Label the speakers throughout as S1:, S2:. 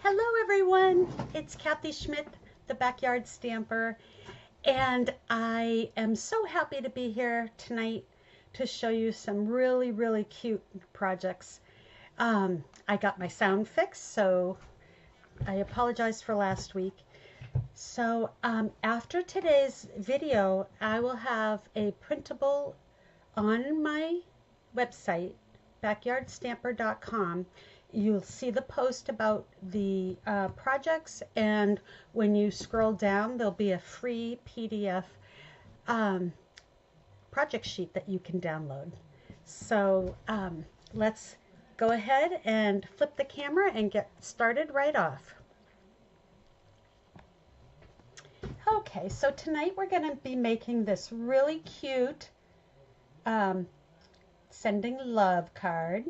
S1: Hello everyone, it's Kathy Schmitt, the Backyard Stamper, and I am so happy to be here tonight to show you some really cute projects. I got my sound fixed, so I apologize for last week. So after today's video, I will have a printable on my website, backyardstamper.com. You'll see the post about the projects, and when you scroll down, there'll be a free PDF project sheet that you can download. So let's go ahead and flip the camera and get started right off. Okay, so tonight we're going to be making this really cute sending love card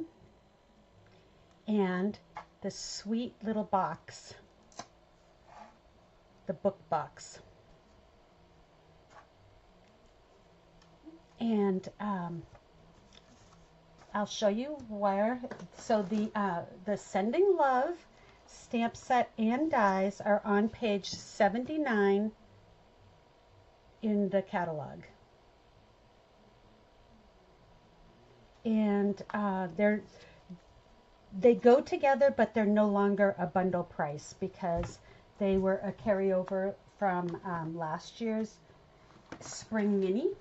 S1: and the sweet little box, the book box. And I'll show you where. So the Sending Love stamp set and dies are on page 79 in the catalog. And they go together, but they're no longer a bundle price because they were a carryover from last year's spring mini.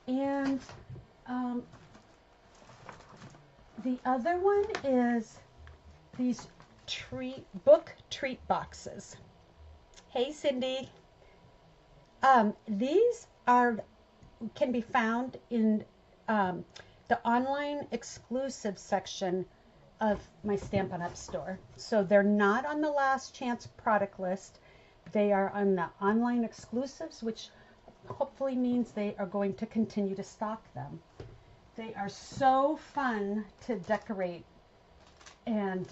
S1: And the other one is these book treat boxes. Hey Cindy. These can be found in the online exclusive section of my Stampin' Up store. So they're not on the last chance product list. They are on the online exclusives, which hopefully means they are going to continue to stock them. They are so fun to decorate, and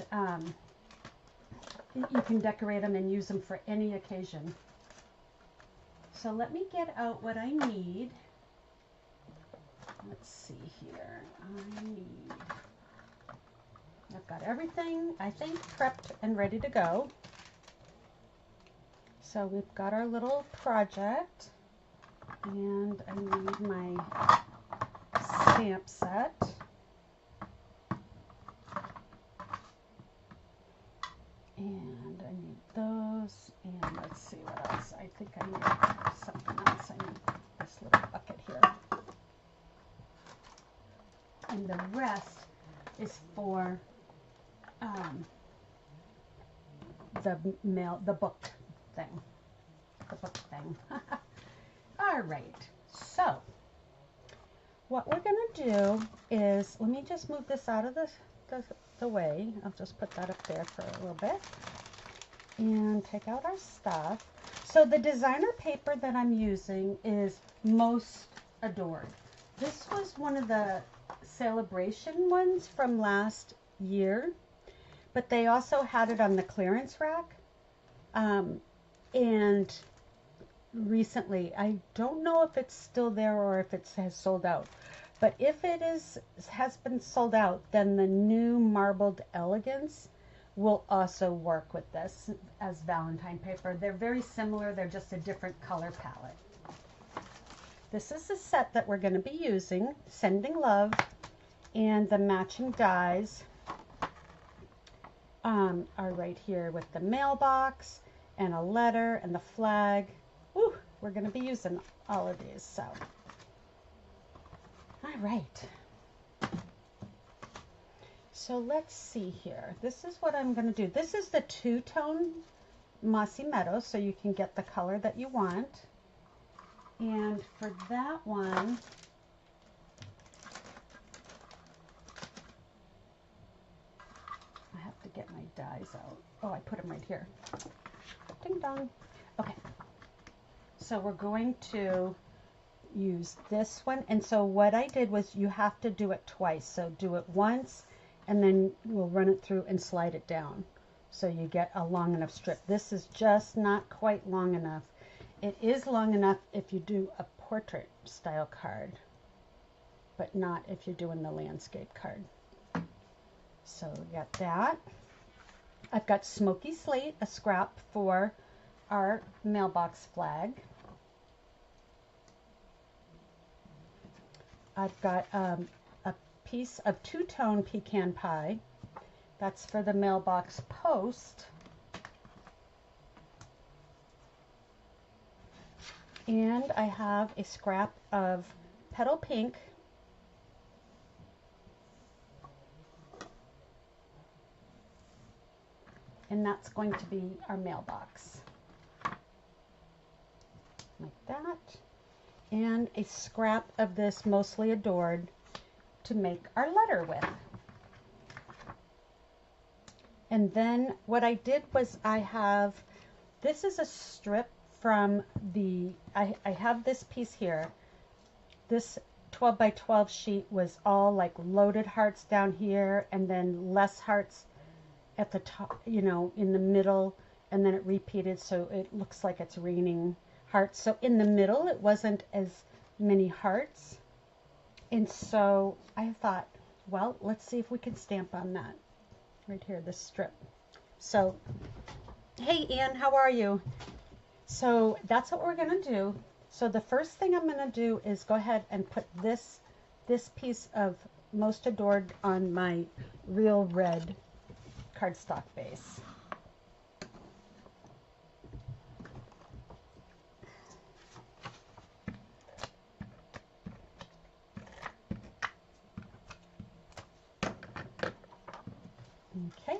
S1: you can decorate them and use them for any occasion. So let me get out what I need. Let's see here. I've got everything, I think, prepped and ready to go. So we've got our little project, and I need my stamp set. And I need those, and let's see what else. I think I need something else. I need this little bucket here. And the rest is for the book thing. All right, so what we're going to do is, let me just move this out of the way. I'll just put that up there for a little bit and take out our stuff. So the designer paper that I'm using is Most Adored. This was one of the celebration ones from last year, but they also had it on the clearance rack. And recently, I don't know if it's still there or if it has sold out, but if it has been sold out, then the new Marbled Elegance will also work with this as Valentine paper. They're very similar, they're just a different color palette. This is the set that we're going to be using, Sending Love, and the matching dies are right here with the mailbox and a letter and the flag. Woo, we're going to be using all of these, so. All right. So let's see here. This is what I'm going to do. This is the two-tone Mossy Meadow, so you can get the color that you want. And for that one, I have to get my dies out. Oh, I put them right here. Ding dong. Okay. So we're going to use this one. And so what I did was, you have to do it twice. So do it once, and then we'll run it through and slide it down, so you get a long enough strip. This is just not quite long enough. It is long enough if you do a portrait style card, but not if you're doing the landscape card. So we got that. I've got Smoky Slate, a scrap for our mailbox flag. I've got a piece of two-tone pecan pie. That's for the mailbox post. And I have a scrap of petal pink. And that's going to be our mailbox. Like that. And a scrap of this Mostly Adored to make our letter with. And then what I did was this is a strip from I have this piece here. This 12 by 12 sheet was all like loaded hearts down here and then less hearts at the top, you know, in the middle, and then it repeated so it looks like it's raining hearts. So in the middle it wasn't as many hearts, and so I thought, well, let's see if we can stamp on that right here, this strip. So hey Ann, how are you? So that's what we're gonna do. So the first thing I'm gonna do is go ahead and put this piece of Most Adored on my real red cardstock base. Okay.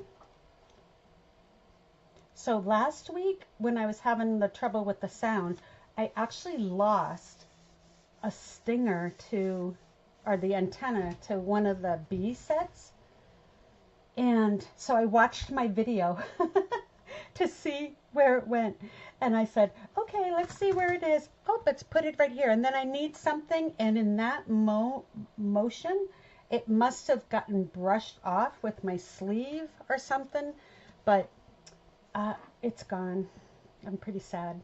S1: So last week when I was having the trouble with the sound, I actually lost a stinger to, or the antenna to one of the bee sets. And so I watched my video to see where it went. And I said, okay, let's see where it is. Oh, let's put it right here. And then I need something. And in that motion, it must have gotten brushed off with my sleeve or something. But it's gone. I'm pretty sad.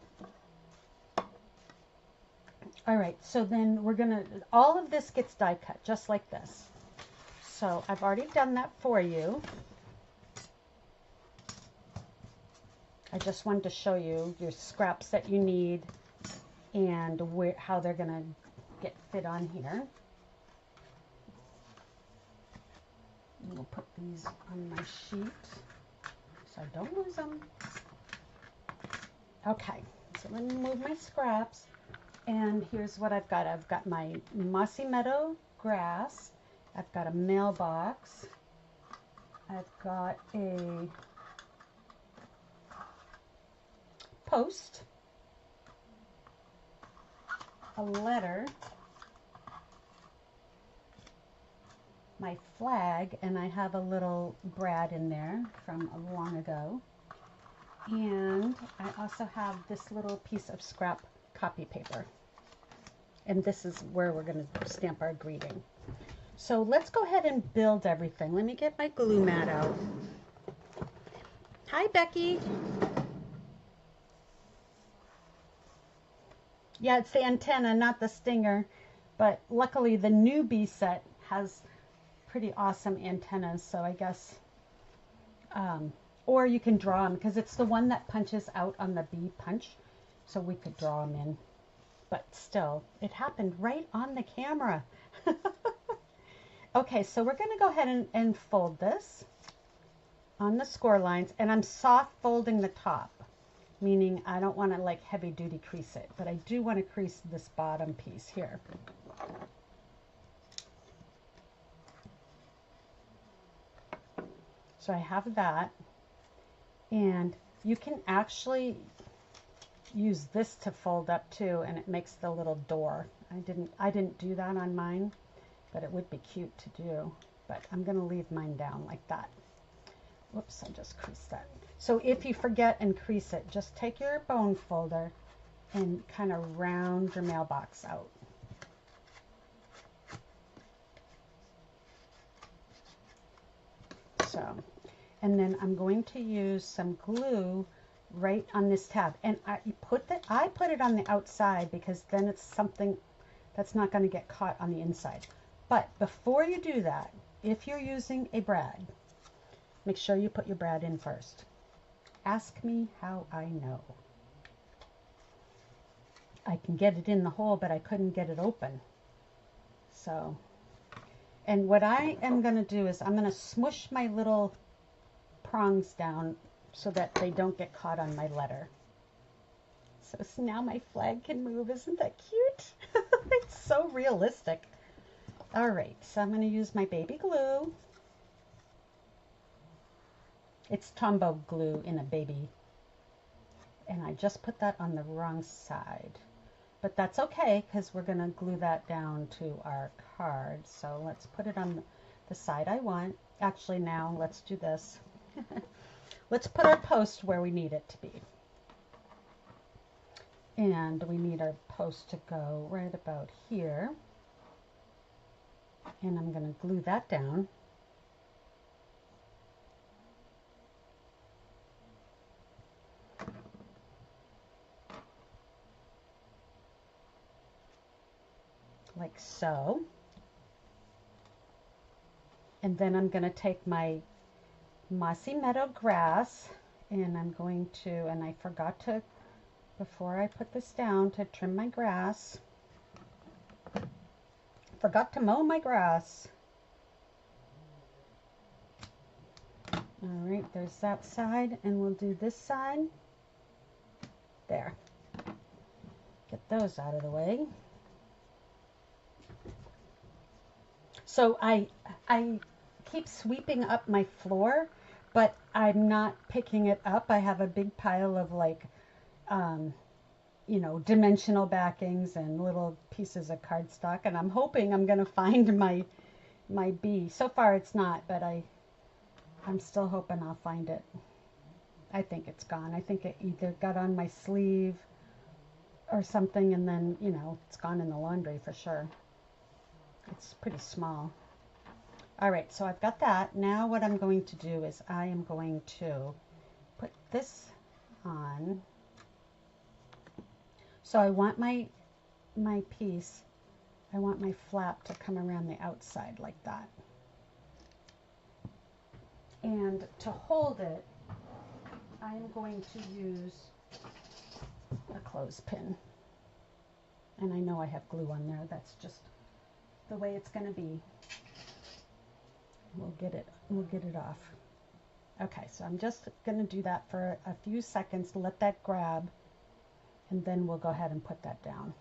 S1: All right, so then we're going to, all of this gets die cut just like this. So I've already done that for you. I just wanted to show you your scraps that you need and how they're going to get fit on here. And we'll put these on my sheet so I don't lose them. Okay, so let me move my scraps. And here's what I've got. I've got my Mossy Meadow grass. I've got a mailbox. I've got a post, a letter, my flag, and I have a little Brad in there from long ago. And I also have this little piece of scrap copy paper. And this is where we're going to stamp our greeting. So let's go ahead and build everything. Let me get my glue mat out. Hi, Becky. Yeah, it's the antenna, not the stinger. But luckily the new bee set has pretty awesome antennas. So I guess, or you can draw them because it's the one that punches out on the bee punch. So we could draw them in. But still, it happened right on the camera. Okay, so we're going to go ahead and fold this on the score lines, and I'm soft folding the top, meaning I don't want to like heavy duty crease it, but I do want to crease this bottom piece here. So I have that, and you can actually use this to fold up too, and it makes the little door. I didn't do that on mine, but it would be cute to do. But I'm going to leave mine down like that. Whoops, I just creased that. So if you forget and crease it, just take your bone folder and kind of round your mailbox out. So, and then I'm going to use some glue right on this tab, and I put it on the outside because then it's something that's not going to get caught on the inside. But before you do that, if you're using a brad, Make sure you put your brad in first. Ask me how I know. I can get it in the hole, but I couldn't get it open. So, and what I am going to do is I'm going to smush my little prongs down so that they don't get caught on my letter. So now my flag can move. Isn't that cute? It's so realistic. All right, so I'm going to use my baby glue. It's Tombow glue in a baby. And I just put that on the wrong side. But that's okay because we're going to glue that down to our card. So let's put it on the side I want. Actually, now let's do this. Let's put our post where we need it to be. And we need our post to go right about here. And I'm going to glue that down. Like so. And then I'm going to take my mossy meadow grass and I'm going to, and I forgot to, before I put this down, to trim my grass. Forgot to mow my grass. All right, there's that side, and we'll do this side. There. Get those out of the way. So I keep sweeping up my floor, but I'm not picking it up. I have a big pile of like, you know, dimensional backings and little pieces of cardstock, and I'm hoping I'm going to find my bee. So far it's not, but I'm still hoping I'll find it. I think it's gone. I think it either got on my sleeve or something, and then, you know, it's gone in the laundry for sure. It's pretty small. All right, so I've got that. Now what I'm going to do is I am going to put this on. So I want my piece, I want my flap to come around the outside like that. And to hold it, I am going to use a clothespin. And I know I have glue on there. That's just the way it's going to be. We'll get it off. Okay, so I'm just going to do that for a few seconds to let that grab, and then we'll go ahead and put that down.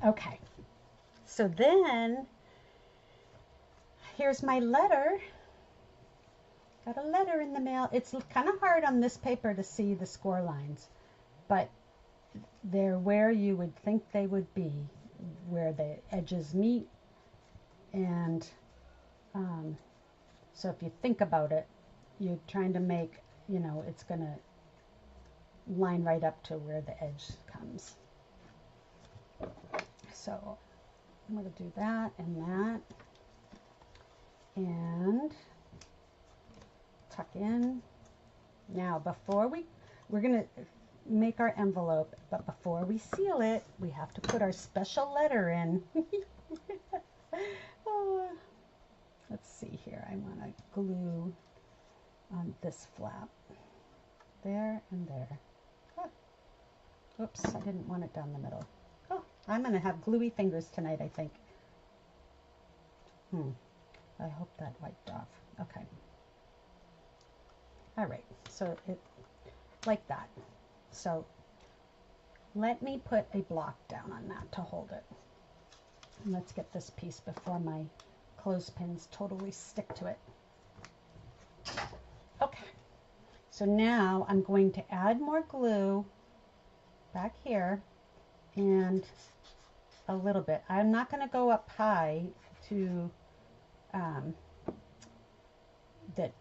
S1: Okay, so then here's my letter. Got a letter in the mail. It's kind of hard on this paper to see the score lines, but they're where you would think they would be, where the edges meet. And so if you think about it, you're trying to make, you know, it's going to line right up to where the edge comes. So I'm going to do that and that. And tuck in. Now before we're going to make our envelope, but before we seal it, we have to put our special letter in. Oh, let's see here. I want to glue on this flap. There and there. Oh, oops, I didn't want it down the middle. Oh, I'm going to have gluey fingers tonight, I think. I hope that wiped off. Okay. All right, so it like that. So let me put a block down on that to hold it. And let's get this piece before my clothespins totally stick to it. Okay, so now I'm going to add more glue back here and a little bit. I'm not going to go up high to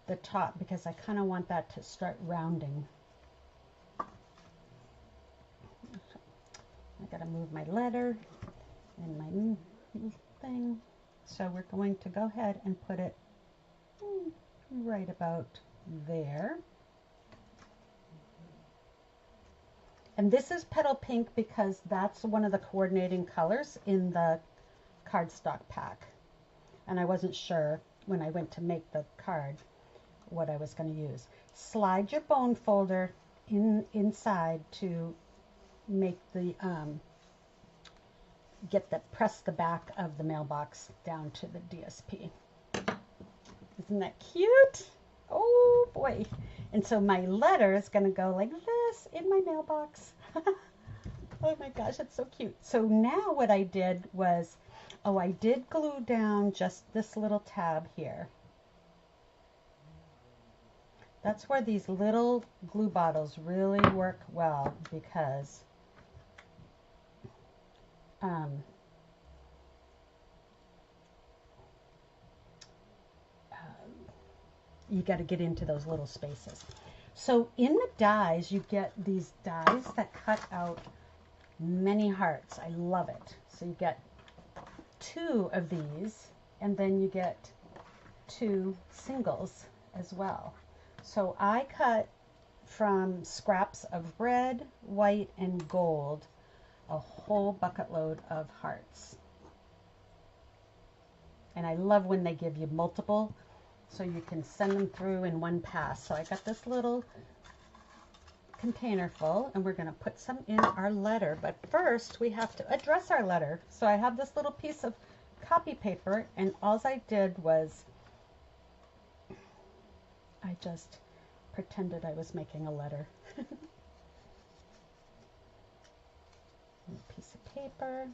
S1: the top because I kind of want that to start rounding. I got to move my letter and my thing. So we're going to go ahead and put it right about there. And this is petal pink because that's one of the coordinating colors in the cardstock pack. And I wasn't sure when I went to make the card what I was going to use. Slide your bone folder inside to make the press the back of the mailbox down to the DSP. Isn't that cute? Oh boy. And so my letter is going to go like this in my mailbox. Oh my gosh, it's so cute. So now what I did was, I did glue down just this little tab here. That's where these little glue bottles really work well, because you got to get into those little spaces. So in the dies, you get these dies that cut out many hearts. I love it. So you get 2 of these, and then you get 2 singles as well. So I cut from scraps of red, white, and gold a whole bucket load of hearts. And I love when they give you multiple, so you can send them through in one pass. So I got this little container full, and we're going to put some in our letter. But first, we have to address our letter. So I have this little piece of copy paper, and all I did was I just pretended I was making a letter. A piece of paper,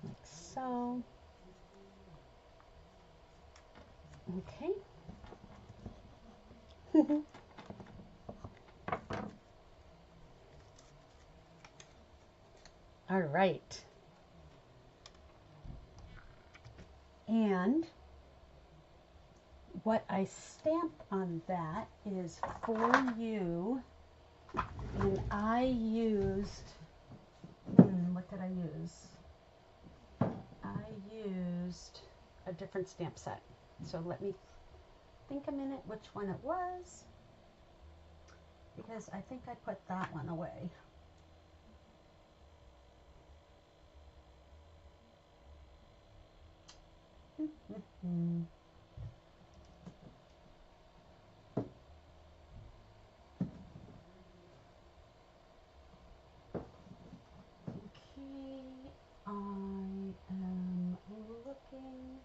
S1: like so. Okay. All right. And what I stamp on that is for you, and I used, what did I use? I used a different stamp set. So let me think a minute which one it was, because I think I put that one away. I am looking.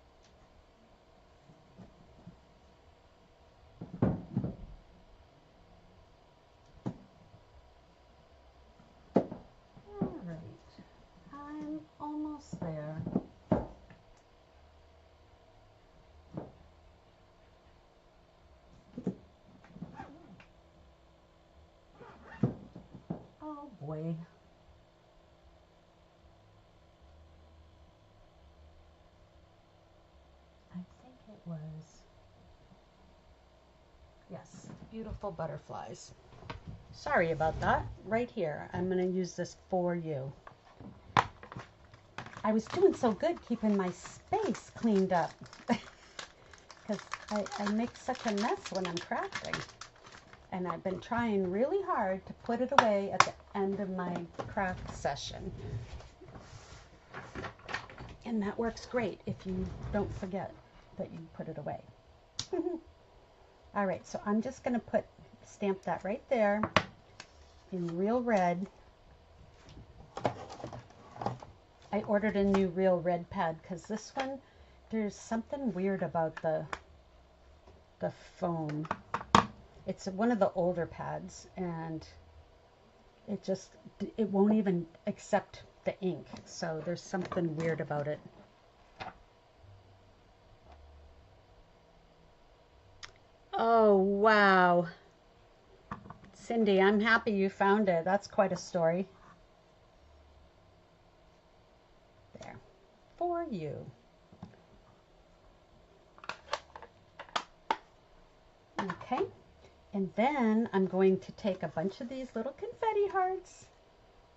S1: All right, I'm almost there. Oh boy. I think it was, yes, beautiful butterflies. Sorry about that. Right here, I'm going to use this for you. I was doing so good keeping my space cleaned up because I make such a mess when I'm crafting. And I've been trying really hard to put it away at the end of my craft session. And that works great if you don't forget that you put it away. All right, so I'm just going to stamp that right there in real red. I ordered a new real red pad because this one, there's something weird about the foam. It's one of the older pads, and it won't even accept the ink. So there's something weird about it. Oh, wow. Cindy, I'm happy you found it. That's quite a story. There, for you. Okay, and then I'm going to take a bunch of these little confetti hearts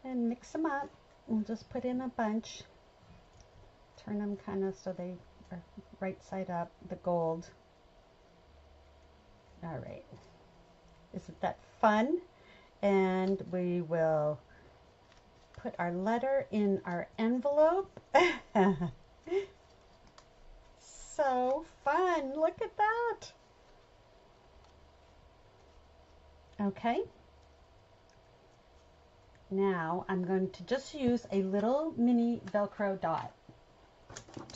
S1: and mix them up. We'll just put in a bunch. Turn them kind of so they are right side up, the gold. All right. Isn't that fun? And we will put our letter in our envelope. so fun. Look at that. Okay. Now I'm going to just use a little mini Velcro dot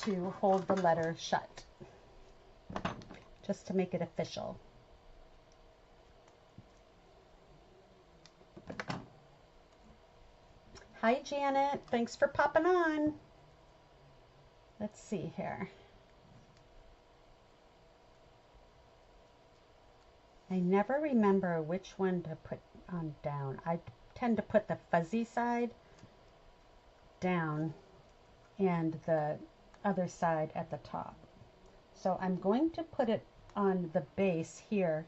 S1: to hold the letter shut, just to make it official. Hi Janet, thanks for popping on. Let's see here. I never remember which one to put on down. I tend to put the fuzzy side down and the other side at the top. So I'm going to put it on the base here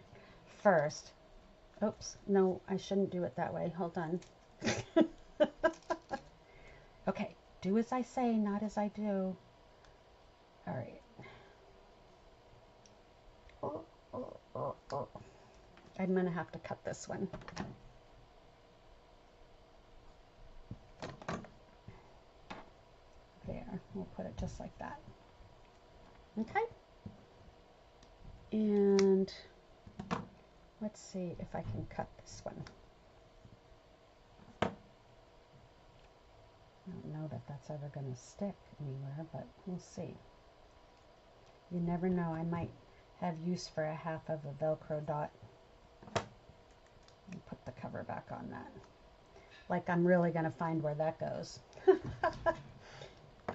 S1: first. Oops, no, I shouldn't do it that way. Hold on. Okay, do as I say, not as I do. All right. I'm going to have to cut this one. There, we'll put it just like that. Okay. And let's see if I can cut this one. I don't know that that's ever going to stick anywhere, but we'll see. You never know, I might have use for a half of a Velcro dot. And put the cover back on that. Like I'm really going to find where that goes.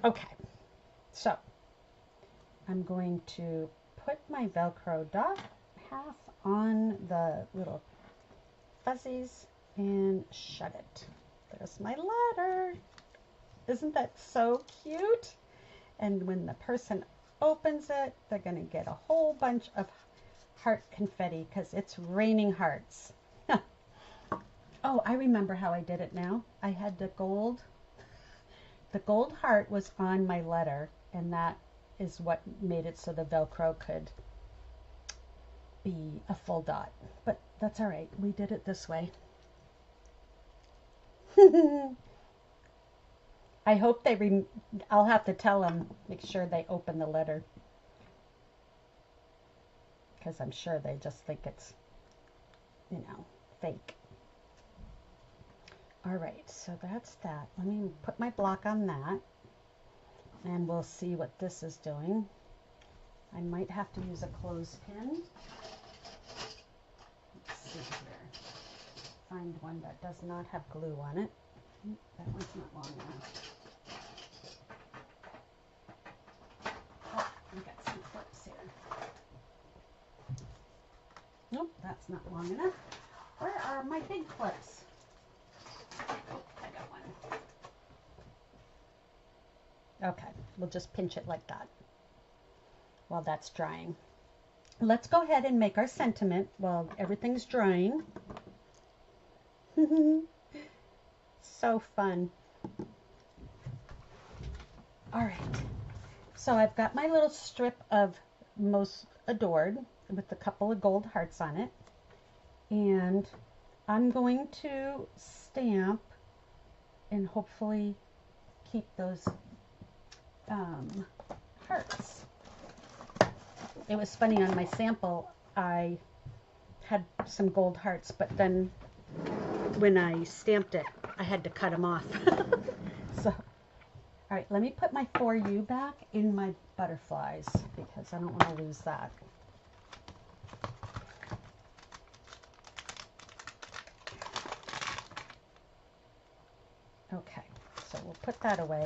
S1: Okay, so I'm going to put my Velcro dot half on the little fuzzies and shut it. There's my letter. Isn't that so cute? And when the person opens it, they're going to get a whole bunch of heart confetti because it's raining hearts. Oh, I remember how I did it now. I had the gold heart was on my letter, and that is what made it so the Velcro could be a full dot. But that's all right. We did it this way. I hope I'll have to tell them, make sure they open the letter. Because I'm sure they just think it's, you know, fake. All right, so that's that. Let me put my block on that, and we'll see what this is doing. I might have to use a clothespin. Let's see here. Find one that does not have glue on it. That one's not long enough. Oh, we got some clips here. Nope, that's not long enough. Where are my big clips? Oh, I got one. Okay, we'll just pinch it like that while that's drying. Let's go ahead and make our sentiment while everything's drying. So fun. All right, so I've got my little strip of Most Adored with a couple of gold hearts on it, and I'm going to stamp and hopefully keep those hearts. It was funny, on my sample I had some gold hearts, but then when I stamped it I had to cut them off. So, all right, let me put my For You back in my butterflies because I don't want to lose that. Okay, so we'll put that away.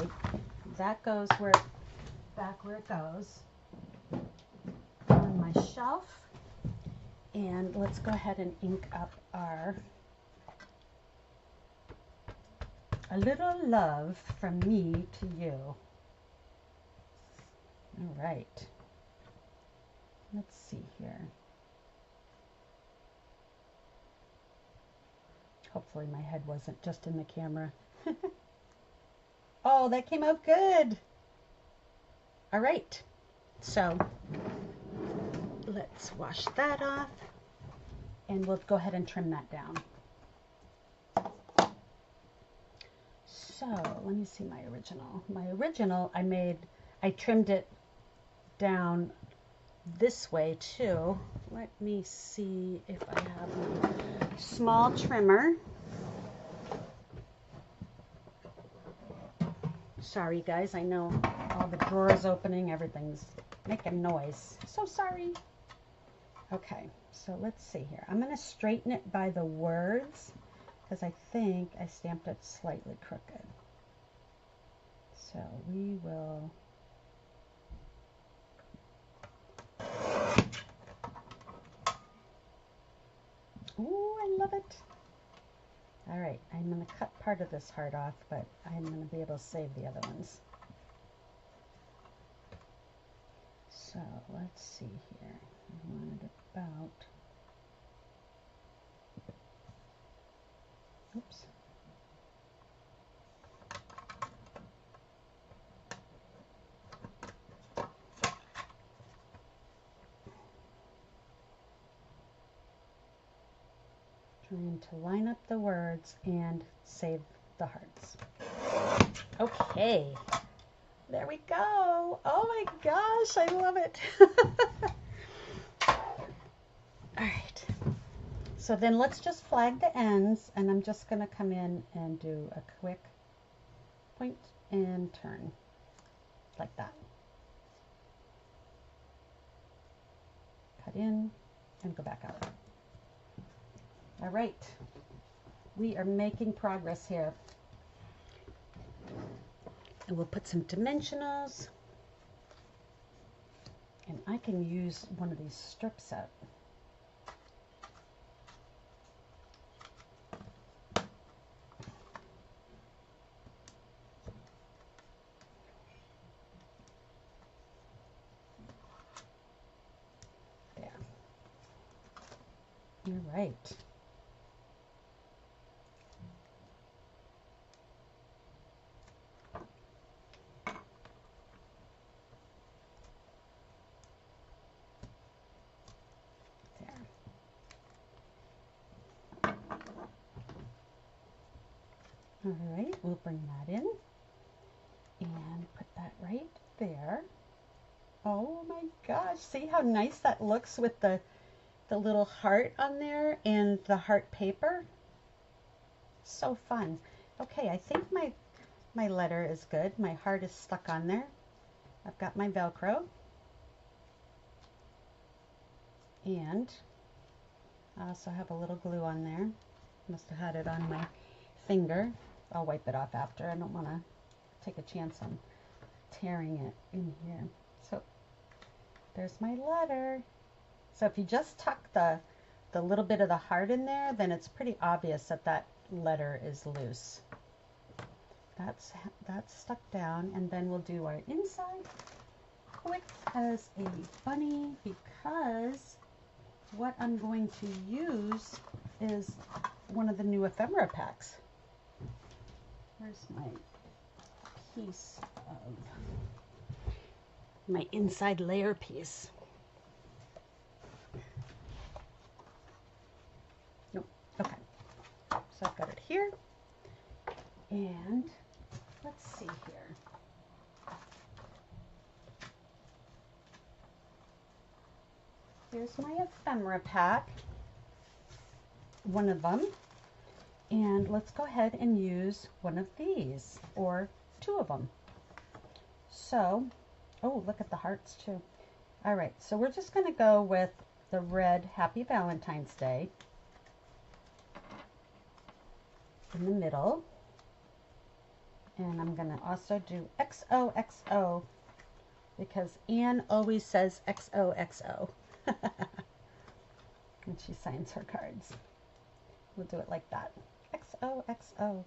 S1: That goes back where it goes on my shelf. And let's go ahead and ink up our A Little Love from Me to You. All right. Let's see here. Hopefully my head wasn't just in the camera. Oh, that came out good. All right, so let's wash that off and we'll go ahead and trim that down. So let me see my original. My original I trimmed it down this way too. Let me see if I have my small trimmer. Sorry guys, I know all the drawers opening, everything's making noise. So sorry. Okay, so let's see here. I'm going to straighten it by the words because I think I stamped it slightly crooked. So we will... Ooh, I love it. All right, I'm going to cut part of this heart off, but I'm going to be able to save the other ones. So let's see here. I wanted about... Oops. Trying to line up the words and save the hearts. Okay, there we go. Oh my gosh, I love it. All right, so then let's just flag the ends, and I'm just going to come in and do a quick point and turn like that. Cut in and go back out. All right, we are making progress here. And we'll put some dimensionals. And I can use one of these strips out. There. All right. All right, we'll bring that in and put that right there. Oh my gosh, see how nice that looks with the little heart on there and the heart paper? So fun. Okay, I think my letter is good. My heart is stuck on there. I've got my Velcro. And I also have a little glue on there. Must have had it on my finger. I'll wipe it off after. I don't want to take a chance on tearing it in here. So there's my letter. So if you just tuck the little bit of the heart in there, then it's pretty obvious that that letter is loose. That's stuck down, and then we'll do our inside quick as a bunny, because what I'm going to use is one of the new ephemera packs. Where's my piece of my inside layer piece? Nope. Okay. So I've got it here. And let's see here. Here's my ephemera pack. One of them. And let's go ahead and use one of these, or two of them. So, oh, look at the hearts too. All right, so we're just going to go with the red Happy Valentine's Day in the middle. And I'm going to also do XOXO because Anne always says XOXO when she signs her cards. We'll do it like that. XOXO.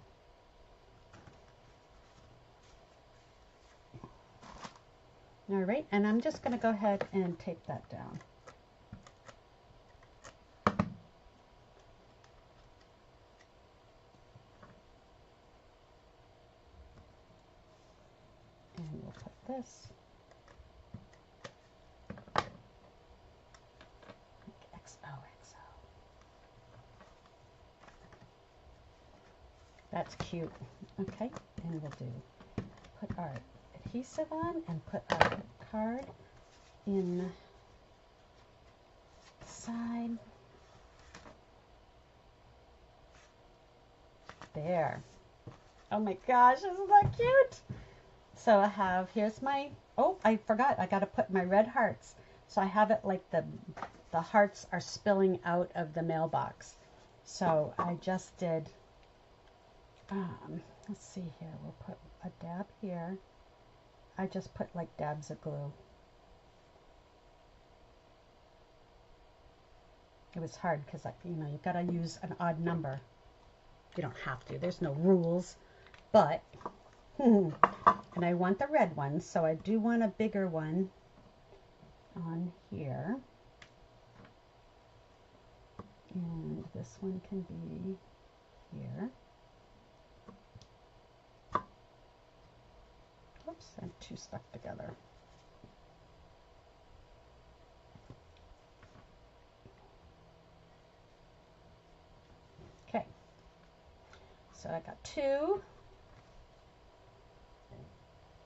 S1: All right, and I'm just going to go ahead and tape that down. And we'll put this like XOXO. That's cute. Okay, and we'll put our adhesive on and put our card in the side. There. Oh my gosh, isn't that cute? So I have, here's my, oh, I forgot, I got to put my red hearts. So I have it like the hearts are spilling out of the mailbox. So I just did, let's see here, we'll put a dab here. I just put like dabs of glue. It was hard because, you know, you've got to use an odd number. You don't have to, there's no rules, but, and I want the red one, so I do want a bigger one on here. And this one can be here. Oops, I'm too stuck together. Okay, so I got two.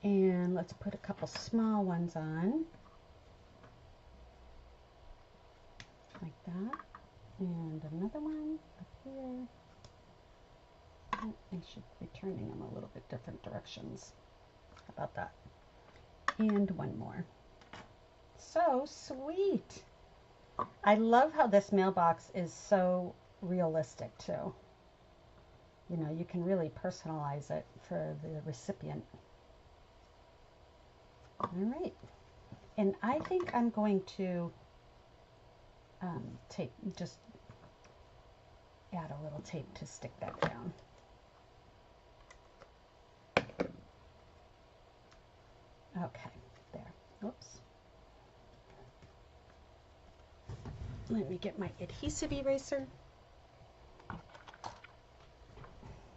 S1: And let's put a couple small ones on. Like that. And another one up here. Oh, I should be turning them a little bit different directions. How about that? And one more. So sweet. I love how this mailbox is so realistic too. You know, you can really personalize it for the recipient. All right. And I think I'm going to just add a little tape to stick that down. Okay, there. Oops. Let me get my adhesive eraser.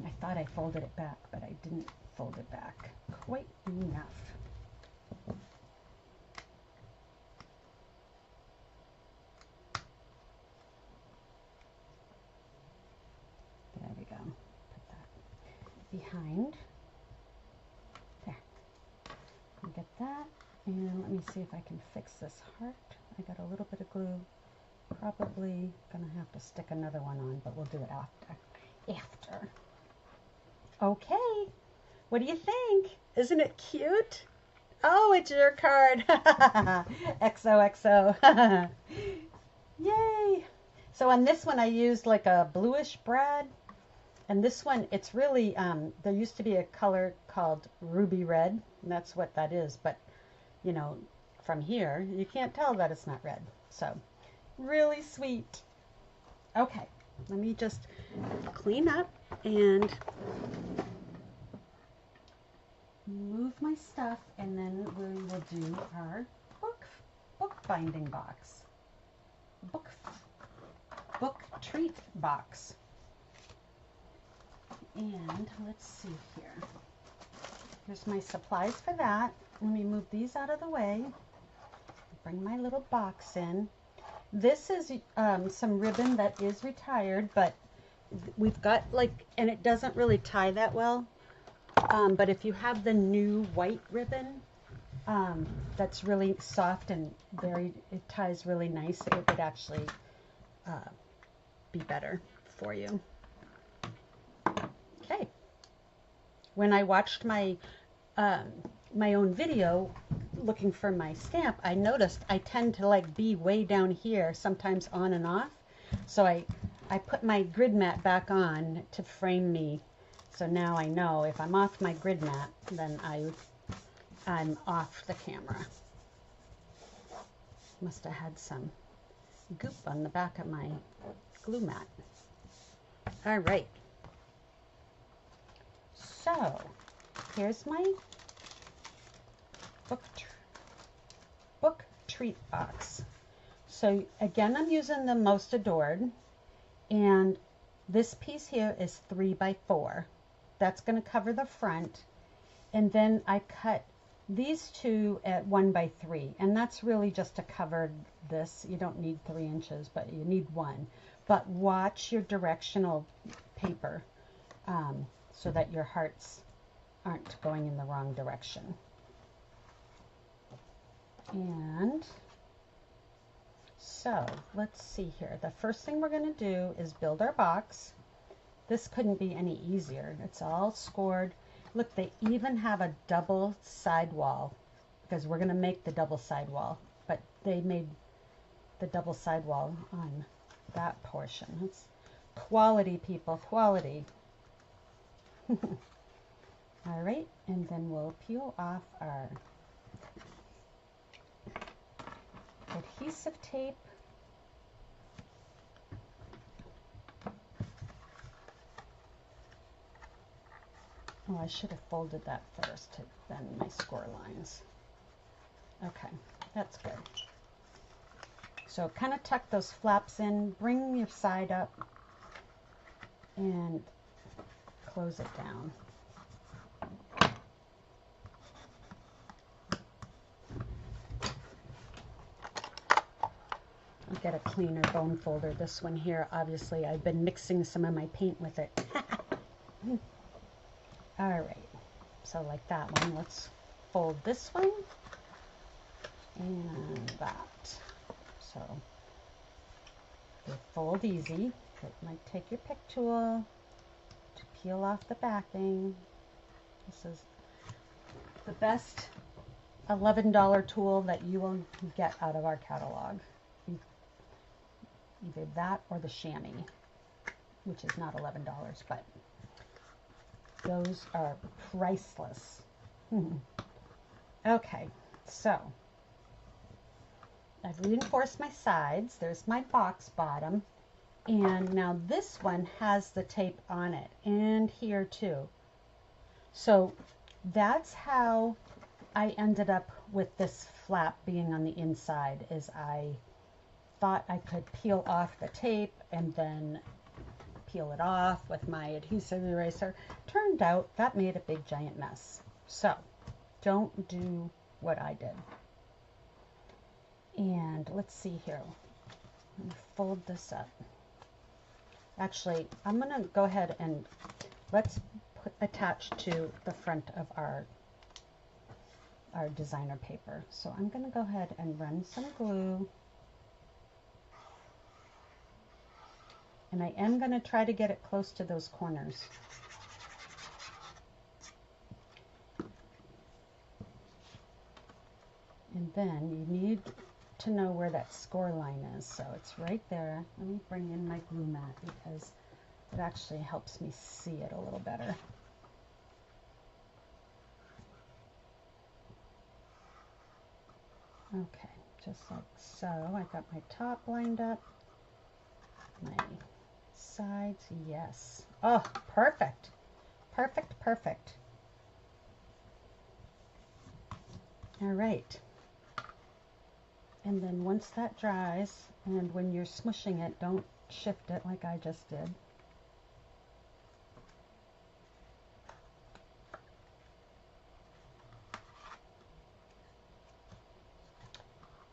S1: I thought I folded it back, but I didn't fold it back quite enough. There we go. Put that behind. There. And get that. And let me see if I can fix this heart. I got a little bit of glue. Probably gonna have to stick another one on, but we'll do it after. Okay, what do you think? Isn't it cute? Oh, it's your card. XOXO. Yay. So on this one I used like a bluish brad, and this one it's really there used to be a color called ruby red, and that's what that is, but you know, from here you can't tell that it's not red. So really sweet. Okay, let me just clean up and move my stuff, and then we will do our book binding box, book treat box. And let's see here. Here's my supplies for that. Let me move these out of the way. Bring my little box in. This is some ribbon that is retired, but we've got like, and it doesn't really tie that well. But if you have the new white ribbon, that's really soft and it ties really nice, it would actually be better for you. Okay. When I watched my my own video looking for my stamp, I noticed I tend to like be way down here, sometimes on and off. So I put my grid mat back on to frame me. So now I know if I'm off my grid mat, then I'm off the camera. Must have had some goop on the back of my glue mat. All right. So here's my book treat box. So again, I'm using the Most Adored, and this piece here is 3 by 4. That's going to cover the front, and then I cut these two at 1 by 3, and that's really just to cover this. You don't need 3 inches, but you need 1. But watch your directional paper so that your hearts aren't going in the wrong direction. And so let's see here. The first thing we're going to do is build our box. This couldn't be any easier. It's all scored. Look, they even have a double sidewall because we're going to make the double sidewall, but they made the double sidewall on that portion. It's quality, people, quality. All right, and then we'll peel off our adhesive tape. Oh, I should have folded that first to bend my score lines. Okay, that's good. So kind of tuck those flaps in, bring your side up, and close it down. I'll get a cleaner bone folder. This one here, obviously, I've been mixing some of my paint with it. All right, so like that one, let's fold this one and that. So they fold easy, but like take your pick tool to peel off the backing. This is the best $11 tool that you will get out of our catalog. Either that or the chamois, which is not $11, but those are priceless. Okay, so I've reinforced my sides. There's my box bottom. And now this one has the tape on it, and here too. So that's how I ended up with this flap being on the inside, is I thought I could peel off the tape and then peel it off with my adhesive eraser. Turned out that made a big giant mess. So don't do what I did. And let's see here. Let me fold this up. Actually, I'm going to go ahead and let's attach to the front of our designer paper. So I'm going to go ahead and run some glue. And I am going to try to get it close to those corners. And then you need to know where that score line is. So it's right there. Let me bring in my glue mat because it actually helps me see it a little better. Okay, just like so. I got my top lined up. My sides, yes. Oh, perfect. Perfect, perfect. All right. And then once that dries, and when you're smushing it, don't shift it like I just did.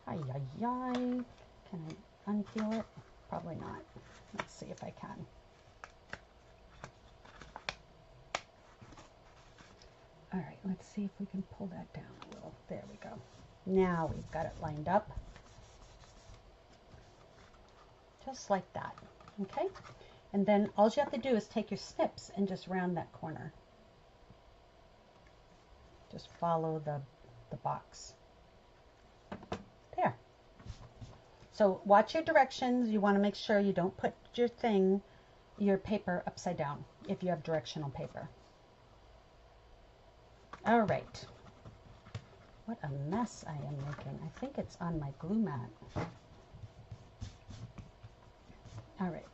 S1: Ay, ay, ay. Can I unpeel it? Probably not. Let's see if I can. All right, let's see if we can pull that down a little. There we go. Now we've got it lined up. Just like that, okay? And then all you have to do is take your snips and just round that corner. Just follow the box. There. So watch your directions. You want to make sure you don't put your paper upside down if you have directional paper. All right. What a mess I am making. I think it's on my glue mat. All right.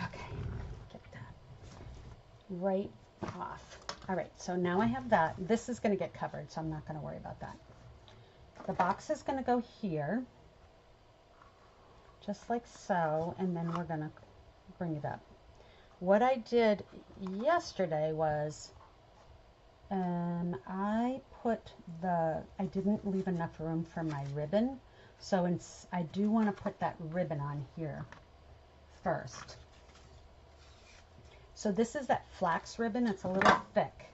S1: Okay, get that right off. All right, so now I have that. This is going to get covered, so I'm not going to worry about that. The box is going to go here, just like so, and then we're going to bring it up. What I did yesterday was I didn't leave enough room for my ribbon, So I do want to put that ribbon on here first. So this is that flax ribbon. It's a little thick.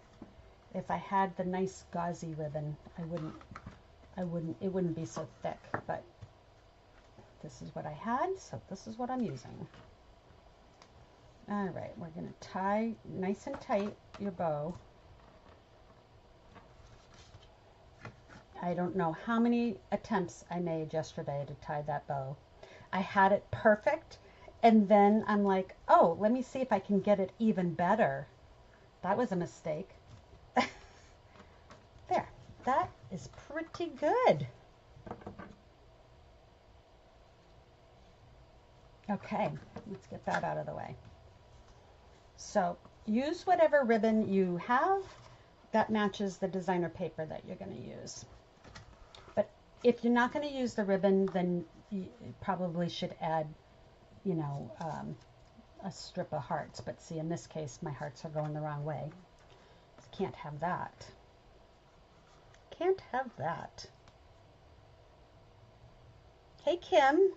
S1: If I had the nice gauzy ribbon, it wouldn't be so thick, but this is what I had, so this is what I'm using. All right, we're going to tie nice and tight your bow. I don't know how many attempts I made yesterday to tie that bow. I had it perfect, and then I'm like, oh, let me see if I can get it even better. That was a mistake. There, that is pretty good. Okay, let's get that out of the way. So use whatever ribbon you have that matches the designer paper that you're going to use. But if you're not going to use the ribbon, then you probably should add, you know, a strip of hearts. But see, in this case, my hearts are going the wrong way. Can't have that. Can't have that. Hey, Kim.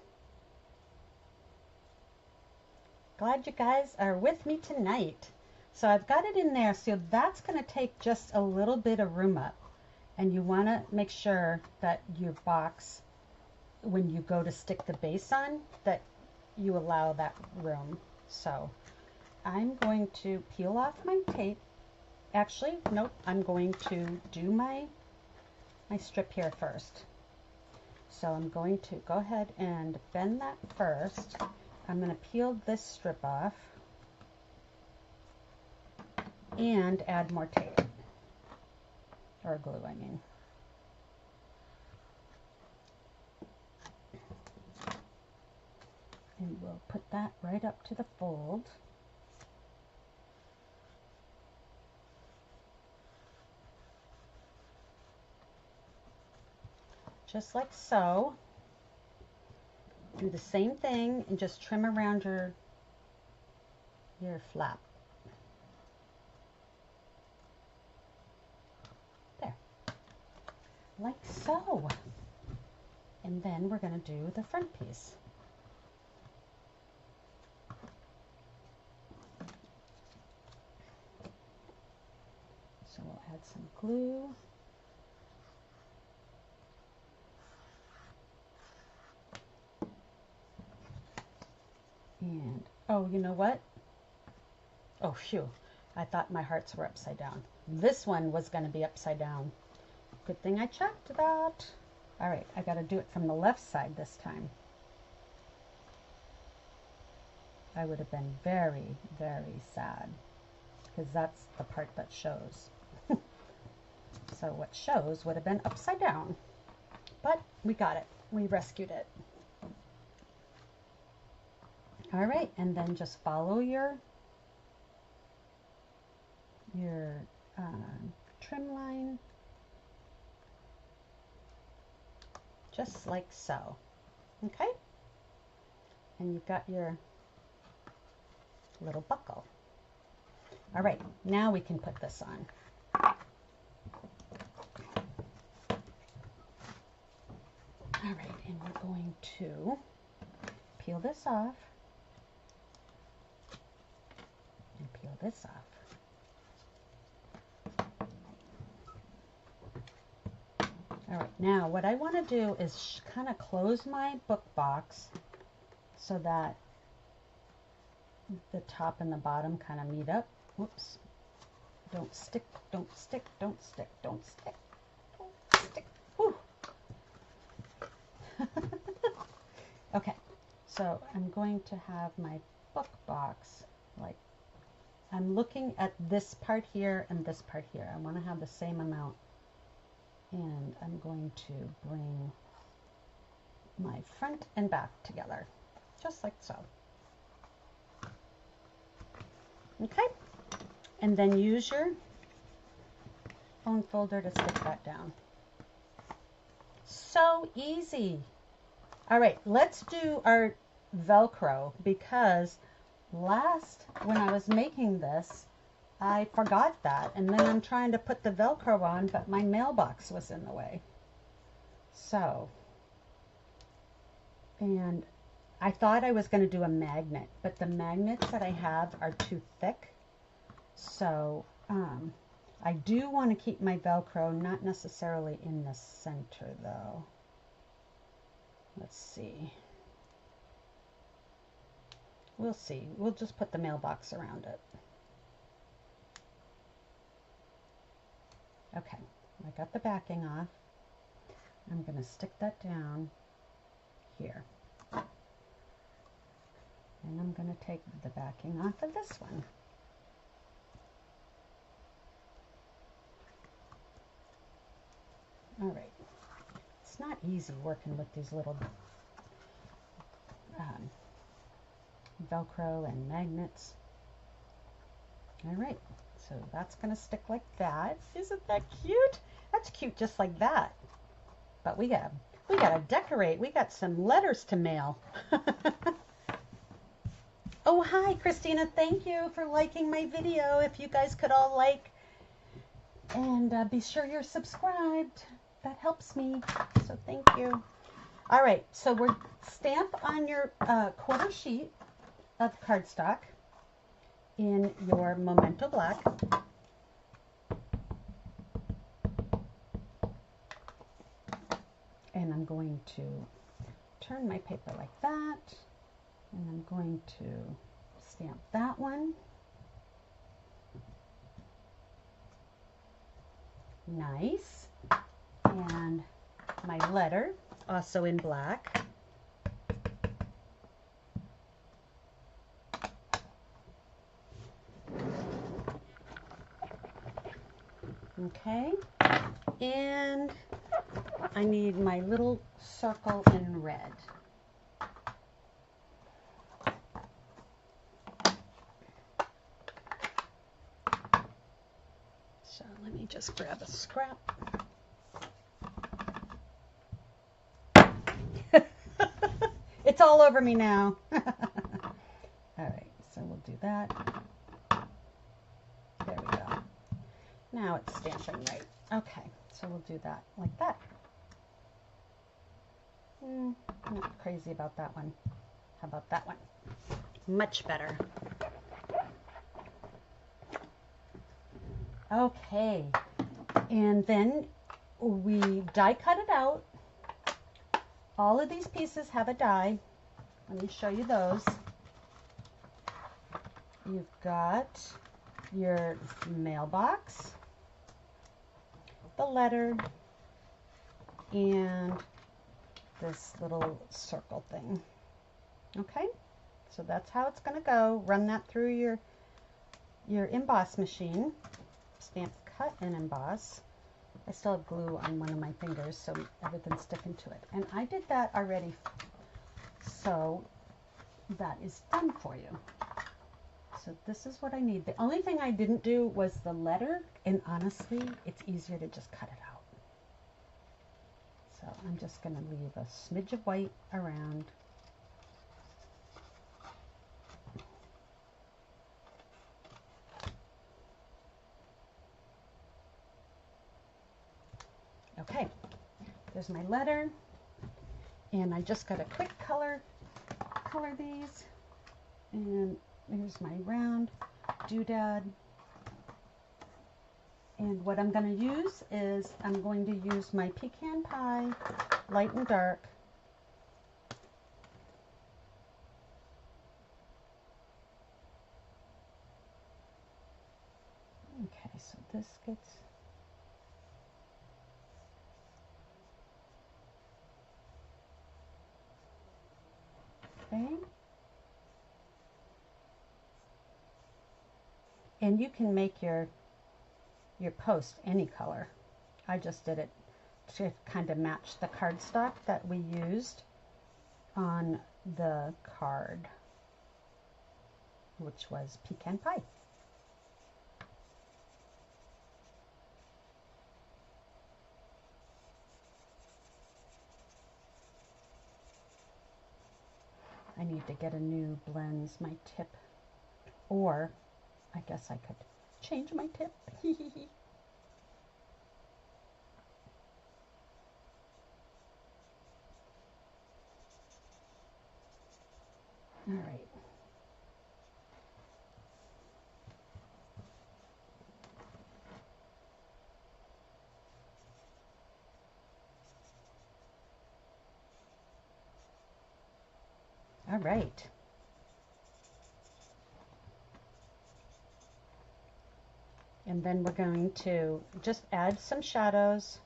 S1: Glad you guys are with me tonight. So I've got it in there, so that's going to take just a little bit of room up. And you want to make sure that your box, when you go to stick the base on, that you allow that room. So I'm going to peel off my tape. Actually, nope, I'm going to do my strip here first. So I'm going to go ahead and bend that first. I'm going to peel this strip off and add more tape, or glue, I mean. And we'll put that right up to the fold. Just like so. Do the same thing and just trim around your flap. There. Like so. And then we're going to do the front piece. So we'll add some glue. And, oh, you know what? Oh, phew. I thought my hearts were upside down. This one was going to be upside down. Good thing I checked that. All right, I got to do it from the left side this time. I would have been very, very sad, because that's the part that shows. So what shows would have been upside down. But we got it. We rescued it. All right, and then just follow your trim line, just like so. Okay? And you've got your little buckle. All right, now we can put this on. All right, and we're going to peel this off. Peel this off. All right, now what I want to do is kind of close my book box so that the top and the bottom kind of meet up. Whoops. Don't stick, don't stick, don't stick, don't stick, don't stick. Whew. Okay, so I'm going to have my book box like, I'm looking at this part here and this part here. I want to have the same amount. And I'm going to bring my front and back together, just like so. Okay? And then use your phone folder to stick that down. So easy. All right, let's do our Velcro, because when I was making this, I forgot that, and then I'm trying to put the Velcro on, but my mailbox was in the way. So And I thought I was going to do a magnet, but the magnets that I have are too thick. So I do want to keep my Velcro not necessarily in the center though. Let's see. We'll see. We'll just put the mailbox around it. Okay, I got the backing off. I'm going to stick that down here. And I'm going to take the backing off of this one. All right. It's not easy working with these little Velcro and magnets. All right. So that's going to stick like that. Isn't that cute? That's cute just like that. But we gotta decorate. We got some letters to mail. Oh, hi, Christina. Thank you for liking my video. If you guys could all like and be sure you're subscribed. That helps me. So thank you. All right. So we're stamp on your quarter sheet of cardstock in your Memento Black. And I'm going to turn my paper like that. And I'm going to stamp that one. Nice. And my letter, also in black. Okay. And I need my little circle in red. So let me just grab a scrap. It's all over me now. All right, so we'll do that. There we go. Now it's stamping right. Okay, so we'll do that like that. Not crazy about that one. How about that one? Much better. Okay, and then we die cut it out. All of these pieces have a die. Let me show you those. You've got your mailbox, the letter, and this little circle thing. Okay, so that's how it's going to go. Run that through your emboss machine. Stamp, cut, and emboss. I still have glue on one of my fingers, so everything's sticking to it. And I did that already, so that is done for you. So this is what I need. The only thing I didn't do was the letter, and honestly, it's easier to just cut it out. So I'm just going to leave a smidge of white around. Okay, there's my letter, and I just got a quick color these, and here's my round doodad. And what I'm going to use is I'm going to use my pecan pie, light and dark. Okay, so this gets okay. And you can make your post any color. I just did it to kind of match the cardstock that we used on the card, which was pecan pie. I need to get a new blends, my tip, or I guess I could change my tip. All right. All right. And then we're going to just add some shadows,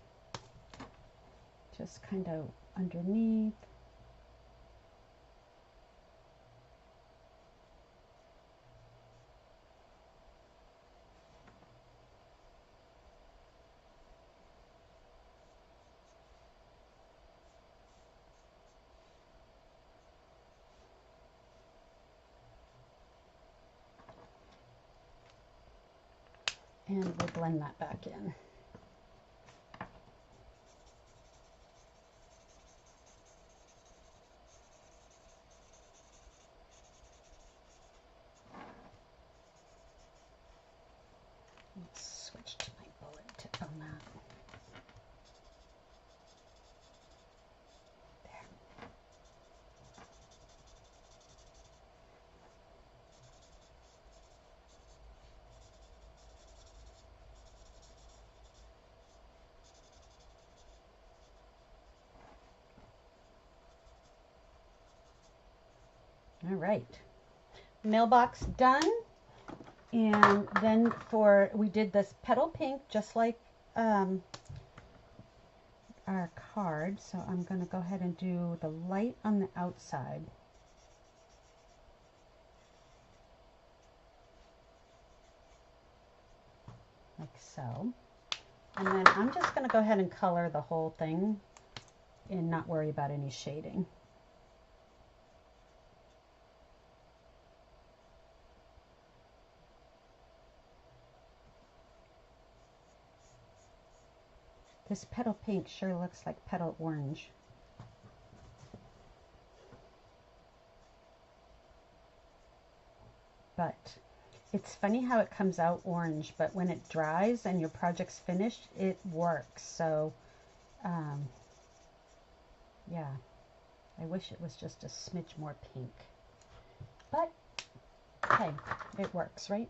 S1: just kind of underneath. And we'll blend that back in. Let's switch to my bullet tip on that. All right, mailbox done. And then we did this petal pink just like our card. So I'm going to go ahead and do the light on the outside. Like so. And then I'm just going to go ahead and color the whole thing and not worry about any shading. This petal pink sure looks like petal orange. But it's funny how it comes out orange, but when it dries and your project's finished, it works. So, yeah, I wish it was just a smidge more pink. But, hey, it works, right?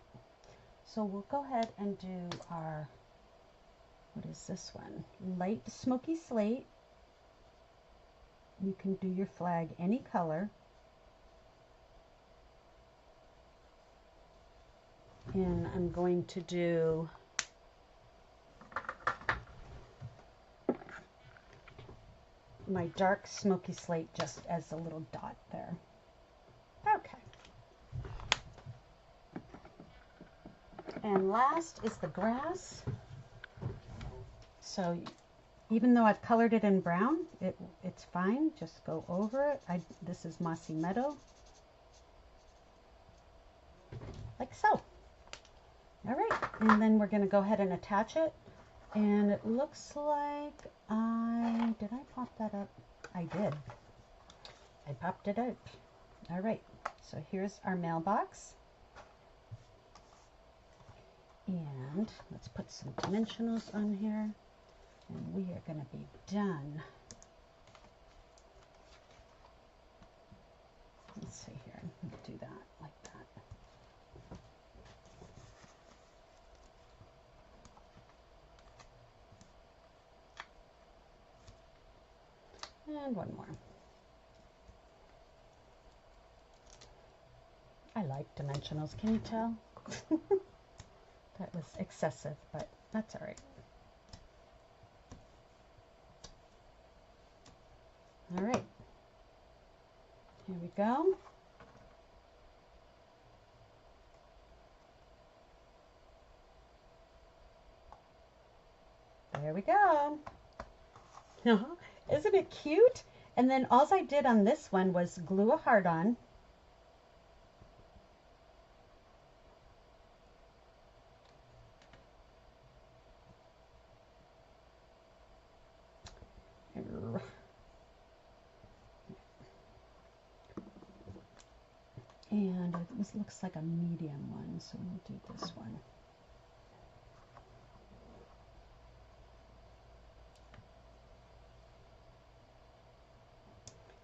S1: So we'll go ahead and do our, what is this one? Light smoky slate. You can do your flag any color. And I'm going to do my dark smoky slate just as a little dot there. Okay. And last is the grass. So even though I've colored it in brown, it's fine. Just go over it. This is Mossy Meadow. Like so. All right, and then we're going to go ahead and attach it. And it looks like did I pop that up? I did. I popped it out. All right, so here's our mailbox. And let's put some dimensionals on here. And we are going to be done. Let's see here. Let's do that like that. And one more. I like dimensionals, can you tell? That was excessive, but that's all right. All right, here we go. There we go. Isn't it cute? And then all I did on this one was glue a heart on. And it looks like a medium one, so we'll do this one.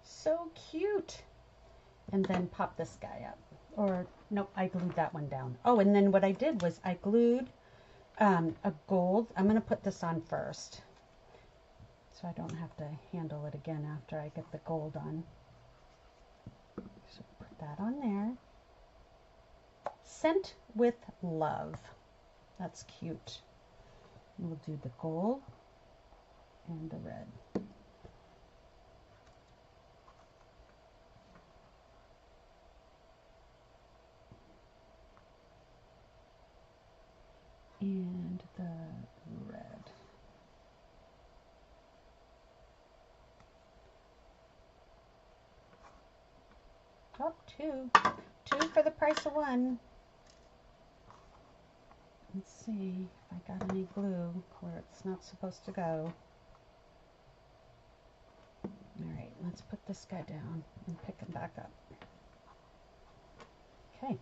S1: So cute. and then pop this guy up. Or, nope, I glued that one down. Oh, and then what I did was I glued a gold. I'm going to put this on first, so I don't have to handle it again after I get the gold on. So put that on there. Sent with Love. That's cute. We'll do the gold and the red. And the red. Oh, two. Two for the price of one. Let's see if I got any glue where it's not supposed to go. Alright, let's put this guy down and pick him back up. Okay.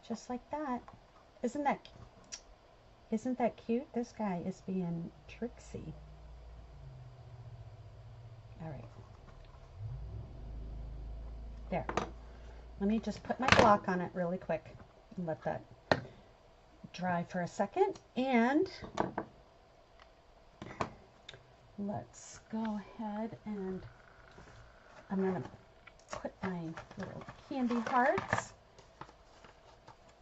S1: Just like that. Isn't that cute? This guy is being tricksy. Alright. There. Let me just put my block on it really quick and let that dry for a second. And let's go ahead and I'm going to put my little candy hearts.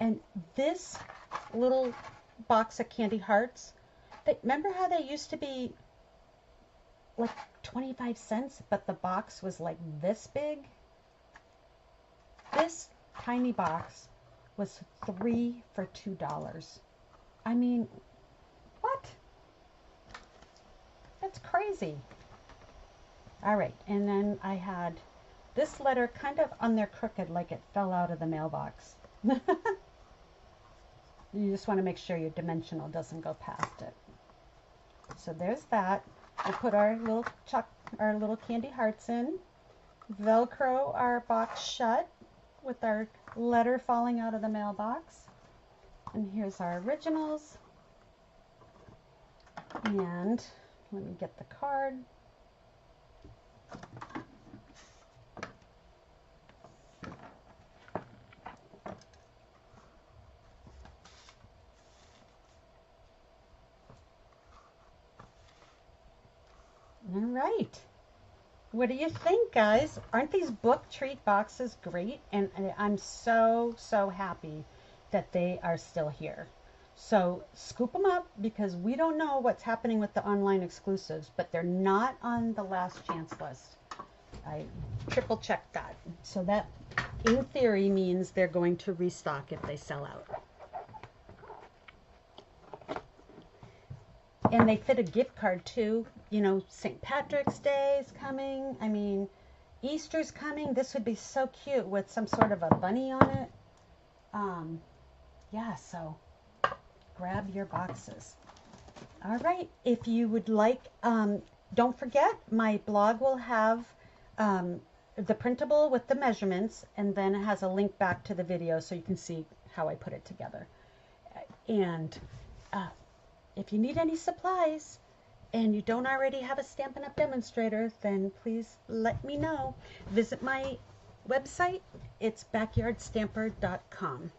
S1: And this little box of candy hearts, remember how they used to be like 25 cents, but the box was like this big? This tiny box was 3 for $2. I mean, what? That's crazy. All right, and then I had this letter kind of on there crooked, like it fell out of the mailbox. You just want to make sure your dimensional doesn't go past it. So there's that. We'll put our little candy hearts in, Velcro our box shut with our letter falling out of the mailbox. And here's our originals. And let me get the card. All right. What do you think, guys? Aren't these book treat boxes great? And I'm so happy that they are still here. So scoop them up, because we don't know what's happening with the online exclusives, but they're not on the last chance list. I triple checked that. So that, in theory, means they're going to restock if they sell out. And they fit a gift card too. You know, St. Patrick's Day is coming. I mean, Easter's coming. This would be so cute with some sort of a bunny on it. Yeah, so grab your boxes. All right. If you would like, don't forget, my blog will have the printable with the measurements, and then it has a link back to the video so you can see how I put it together. And if you need any supplies and you don't already have a Stampin' Up! Demonstrator, then please let me know. Visit my website. It's backyardstamper.com.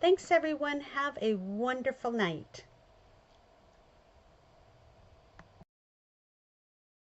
S1: Thanks, everyone. Have a wonderful night.